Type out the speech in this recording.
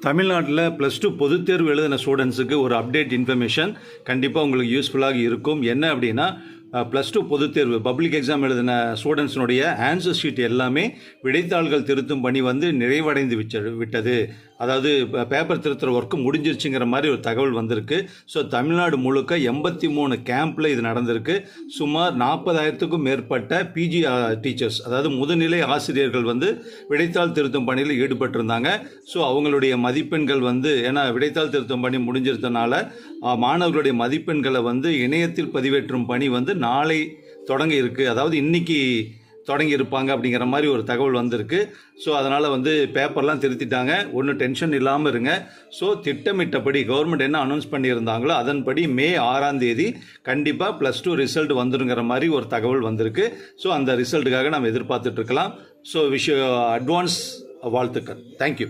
தமிழ்நாட்டில் +2 பொதுத் தேர்வு எழுதின ஸ்டூடெண்ட்ஸுக்கு ஒரு அப்டேட் இன்ஃபர்மேஷன் கண்டிப்பாக உங்களுக்கு யூஸ்ஃபுல்லாக இருக்கும். என்ன அப்படின்னா, +2 பொதுத் தேர்வு பப்ளிக் எக்ஸாம் எழுதின ஸ்டூடெண்ட்ஸினுடைய ஆன்சர் ஷீட் எல்லாமே விடைத்தாள்கள் திருத்தும் பணி நிறைவடைந்து விட்டது. அதாவது பேப்பர் திருத்துற ஒர்க்கு முடிஞ்சிருச்சுங்கிற மாதிரி ஒரு தகவல் வந்திருக்கு. ஸோ தமிழ்நாடு முழுக்க 83 கேம்பில் இது நடந்திருக்கு. சுமார் 40,000க்கும் மேற்பட்ட பிஜி டீச்சர்ஸ், அதாவது முதுநிலை ஆசிரியர்கள் விடைத்தாள் திருத்தும் பணியில் ஈடுபட்டிருந்தாங்க. ஸோ அவங்களுடைய மதிப்பெண்கள் ஏன்னா விடைத்தாள் திருத்தும் பணி முடிஞ்சிருந்தனால மாணவர்களுடைய மதிப்பெண்களை இணையத்தில் பதிவேற்றும் பணி நாளை தொடங்க இருக்கு. அதாவது இன்னைக்கு தொடங்கி இருப்பாங்க அப்படிங்கிற மாதிரி ஒரு தகவல் வந்திருக்கு. ஸோ அதனால் பேப்பர்லாம் திருத்திட்டாங்க. ஒன்றும் டென்ஷன் இல்லாமல் இருங்க. ஸோ திட்டமிட்டபடி கவர்மெண்ட் என்ன அனௌன்ஸ் பண்ணியிருந்தாங்களோ அதன்படி மே 6ஆம் தேதி கண்டிப்பாக +2 ரிசல்ட் வந்துருங்கிற மாதிரி ஒரு தகவல் வந்திருக்கு. ஸோ அந்த ரிசல்ட்டுக்காக நம்ம எதிர்பார்த்துட்டு இருக்கலாம். ஸோ அட்வான்ஸ் வாழ்த்துக்கள். தேங்க்யூ.